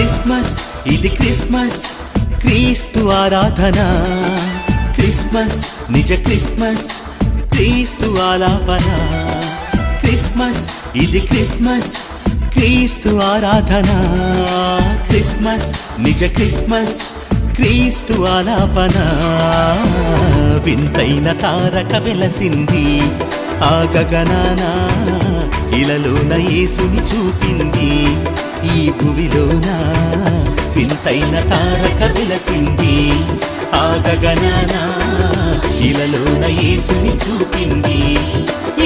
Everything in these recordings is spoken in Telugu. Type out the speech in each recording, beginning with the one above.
క్రిస్మస్ ఇది క్రిస్మస్ క్రీస్తు ఆరాధన క్రిస్మస్ నిజ క్రిస్మస్ క్రీస్తు ఆలాపన క్రిస్మస్ ఇది క్రిస్మస్ క్రీస్తు ఆరాధన క్రిస్మస్ నిజ క్రిస్మస్ క్రీస్తు ఆలాపన వింతైన తారక వెలసింది ఆ గగనాన ఇలలోన యేసుని చూపింది ఈ భువిలోన వింతైన తారక వెలసింది ఆ గగనాన ఇలలోన యేసుని చూపింది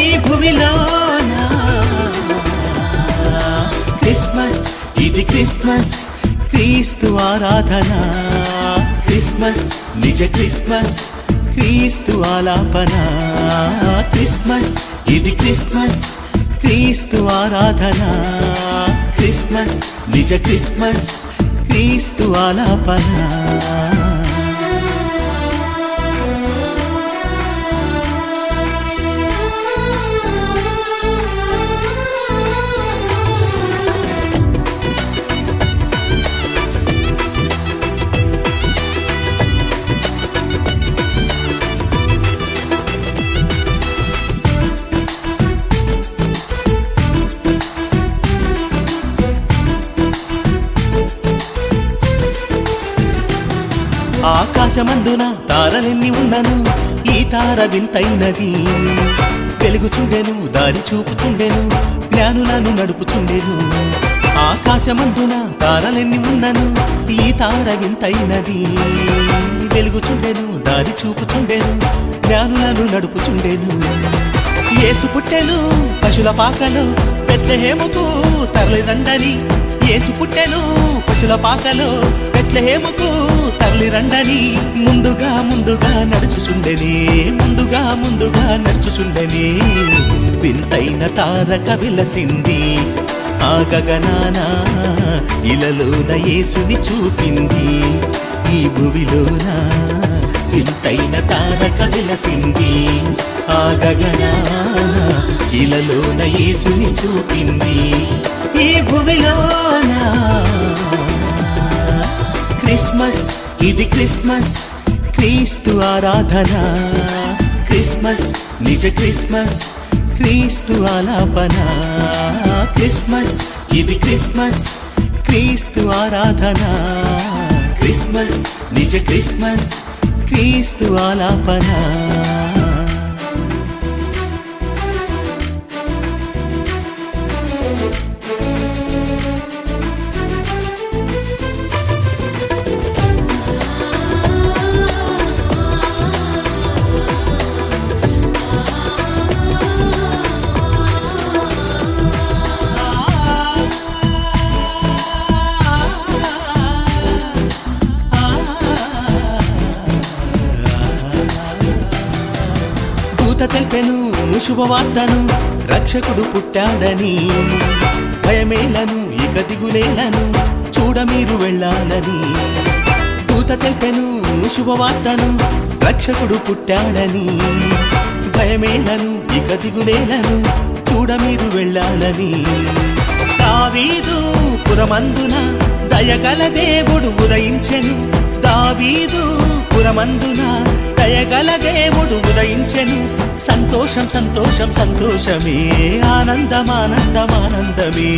ఈ భువిలోన క్రిస్మస్ ఇది క్రిస్మస్ క్రీస్తు ఆరాధన క్రిస్మస్ నిజ క్రిస్మస్ క్రీస్తు ఆలాపన క్రిస్మస్ ఇది క్రిస్మస్ క్రీస్తు ఆరాధన క్రిస్మస్ నిజ క్రిస్మస్ క్రీస్తు ఆలాపన ఆకాశమందున తారలెన్ని ఉన్నను ఈ తార వింతైనది వెలుగుచుండెను దారి చూపుచుండెను జ్ఞానులను నడుపుచుండెను ఆకాశమందున తారలెన్ని ఉన్నను ఈ తార వింతైనది వెలుగుచుండెను దారి చూపుచుండెను జ్ఞానులను నడుపుచుండెను యేసు పుట్టెను పశుల పాకలో బెత్లెహేముకు తరలి రండని యేసు పుట్టెను పశుల పాకలో బెత్లెహేముకు తరలి రండని ముందుగా ముందుగా నడుచుచుండెనే ముందుగా నడుచుచుండెనే వింతైన తారక విలసింది ఆ గగనాన ఇలలోన యేసుని చూపింది ఈ భువిలోన వింతైన తారక విలసింది ఆ గగనాన ఇలలోన యేసుని చూపింది ఈ భువిలోన క్రిస్మస్ ఇది క్రిస్మస్ క్రీస్తు ఆరాధన క్రిస్మస్ నిజ క్రిస్మస్ క్రీస్తు ఆలాపన క్రిస్మస్ ఇది క్రిస్మస్ క్రీస్తు ఆరాధన క్రిస్మస్ నిజ క్రిస్మస్ క్రీస్తు ఆలాపన తెల్పెను శుభవార్తను రక్షకుడు పుట్టాడని భయమేలను ఇక దిగులేలను చూడ మీరు వెళ్ళాలని దూత తెల్పెను శుభవార్తను రక్షకుడు పుట్టాడని భయమేలను ఇక దిగులేలను చూడ మీరు వెళ్ళాలని దావీదు పురమందున దయగల దేవుడు ఉదయించెను దావీదు పురమందున దయగల దేవుడు ఉదయించెను సంతోషం సంతోషం సంతోషమే ఆనందమానందమానందమే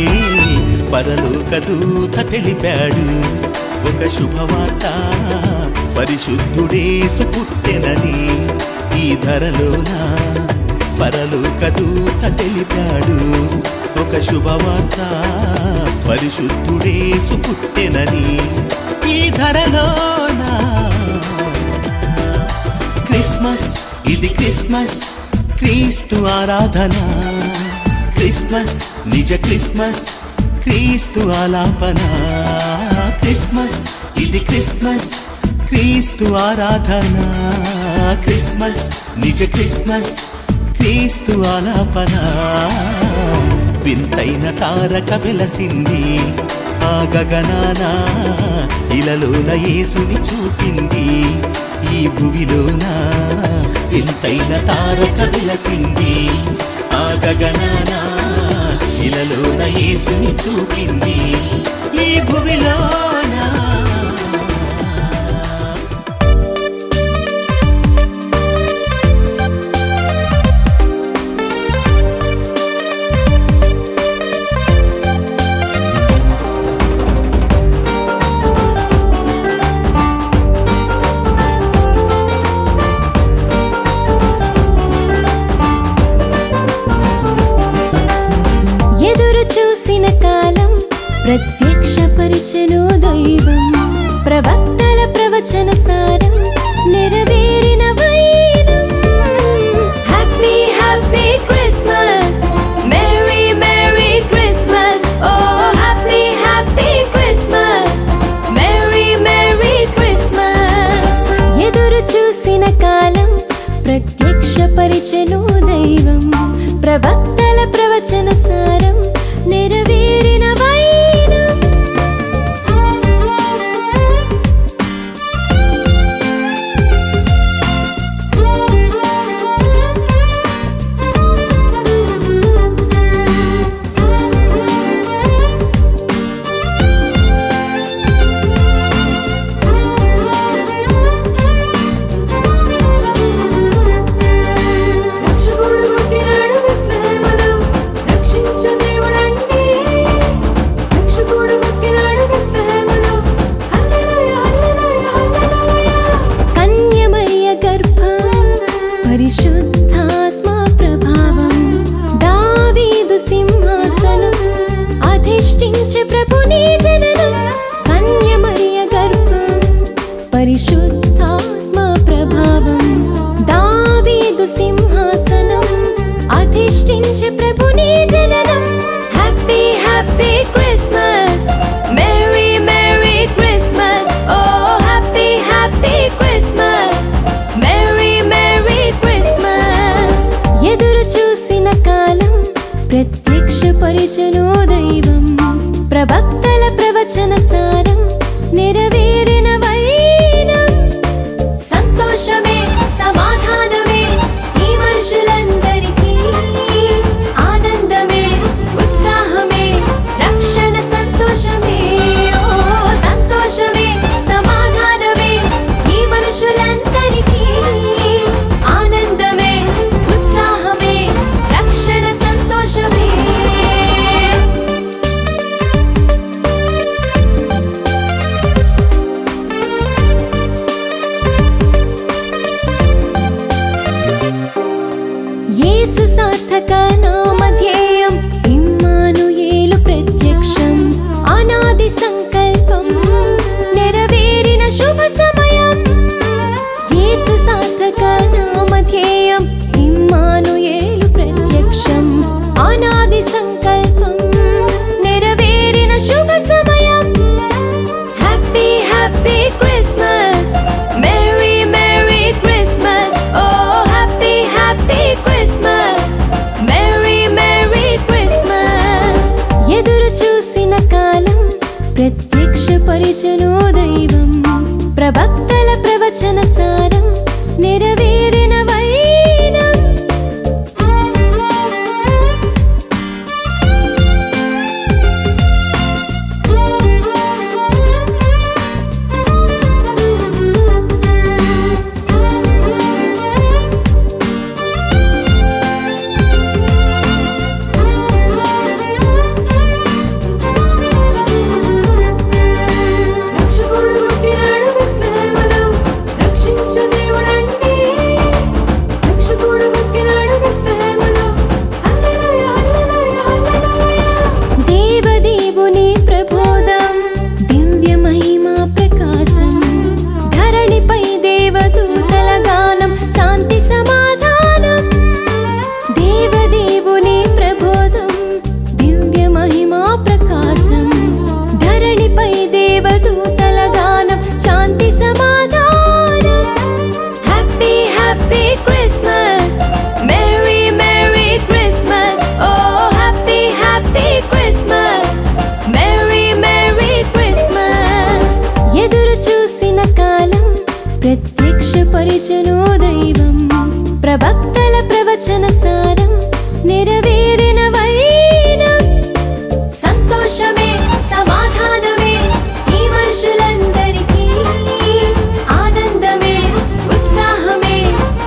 పరలోక దూత తెలిపాడు ఒక శుభవార్త పరిశుద్ధుడేసు పుట్టెనని ఈ ధరలోన పరలోక దూత తెలిపాడు ఒక శుభవార్త పరిశుద్ధుడేసు పుట్టెనని ఈ ధరలోన క్రిస్మస్ ఇది క్రిస్మస్ క్రీస్తు ఆరాధన క్రిస్మస్ నిజ క్రిస్మస్ క్రీస్తు ఆలాపన క్రిస్మస్ ఇది క్రిస్మస్ క్రీస్తు ఆరాధన క్రిస్మస్ నిజ క్రిస్మస్ క్రీస్తు ఆలాపన వింతైన తారక వెలసింది ఆ గగనాన ఇలలోన యేసుని చూపింది ఈ భువిలోన వింతైన తారక వెలసింది ఆ గగనాన ఇలలోన యేసుని చూపింది ఈ భువిలో ప్రత్యక్షపరిచెను దైవం ప్రవక్తల ప్రవచన సారం నెరవేరిన వైనం. Happy happy Christmas, merry merry Christmas, oh happy happy Christmas, merry merry Christmas. ఎదురు చూసిన కాలం ప్రత్యక్షపరిచెను దైవం ప్రవక్తల ప్రవచన సారం నెరవేరిన వైనం. రక్షకుడు పుట్టినాడు బెత్లెహేములో, రక్షించు దేవుడండి. రక్షకుడు పుట్టినాడు బెత్లెహేములో, హల్లెలూయా హల్లెలూయా హల్లెలూయా. కన్య మరియ గర్భం పరిశుద్ధాత్మ ప్రభావం, దావీదు సింహాసనం అధిష్ఠించే ప్రభుని జననం. కన్య మరియ గర్భం పరిశుద్ధాత్మ ప్రభావం, దావీదు సింహాసనం అధిష్ఠించే ప్రభుని జననం. Happy happy Christmas, merry merry Christmas, oh happy happy Christmas, merry merry Christmas. ఎదురు చూసిన కాలం ప్రత్యక్షపరిచెను దైవం ప్రవక్తల ప్రవచన సారం నెరవేరిన వైనం. సంతోషమే సమాధానమే ఈ మనుషులందరికీ, ఆనందమే ఉత్సాహమే రక్షణ సంతోషమే. ఓ సంతోషమే సమాధానమే ఈ మనుషులందరికీ, ఆనందమే ఉత్సాహమే రక్షణ సంతోషమే. యేసు సార్థక నామధేయం, ఇమ్మానుయేలు ప్రత్యక్షం, అనాది సంకల్పం నెరవేరిన శుభ సమయం. యేసు సార్థక నామధేయం, ఇమ్మానుయేలు ప్రత్యక్షం, అనాది సంకల్పం నెరవేరిన శుభ సమయం. Happy happy Christmas, merry merry Christmas, oh happy happy Christmas, merry merry Christmas. ఎదురు చూసిన కాలం ప్రత్యక్షపరిచెను దైవం ప్రవక్తల ప్రవచన సారం నెరవేరిన వైనం. రక్షకుడు పుట్టినాడు బెత్లెహేములో, రక్షించు దేవుడండి. రక్షకుడు పుట్టినాడు బెత్లెహేములో, హల్లెలూయా హల్లెలూయా హల్లెలూయా. దేవదేవుని ప్రబోధం, దివ్య మహిమా ప్రకాశం, ధరణిపై దేవదూతల గానం, శాంతి సమాధానం. దేవదేవుని ప్రబోధం, దివ్య మహిమా ప్రకాశం, ధరణిపై దేవదూతల గానం, శాంతి సమాధానం. Happy happy Christmas, merry merry Christmas, oh happy happy Christmas, merry merry Christmas. ఎదురు చూసిన కాలం ప్రత్యక్షపరిచెను దైవం ప్రవక్తల ప్రవచన సారం నెరవేరిన వైనం. సంతోషమే సమాధానమే ఈ మనుషులందరికీ, ఆనందమే ఉత్సాహమే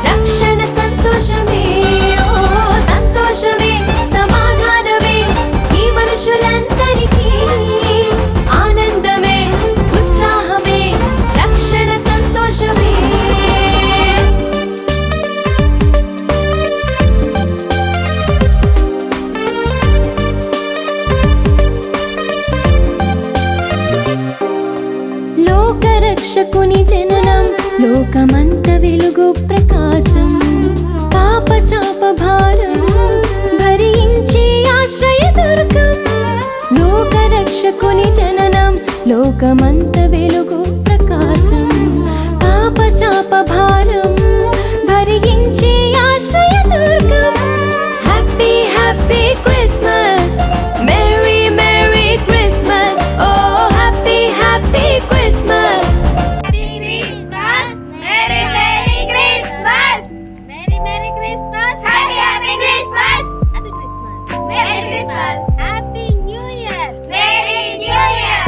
రక్షణ సంతోషమే. ఓ సంతోషమే సమాధానమే ఈ మనుషులందరికీ, ఆనందమే ఉత్సాహమే రక్షణ సంతోషమే. రక్షకుని జననం లోకమంత వెలుగు ప్రకాశం పాప శాప భారం భరించి ఆశ్రయ దుర్గం లోక రక్షకుని జననం లోకమంత వెలుగు ప్రకాశం పాప శాప భారం భరించి ఆశ్రయ దుర్గం happy happy Christmas merry merry Christmas oh happy happy Christmas Merry Merry Christmas! Merry Merry Christmas! Happy Happy Christmas! Happy Christmas! Merry Christmas! Happy New Year! Merry New Year!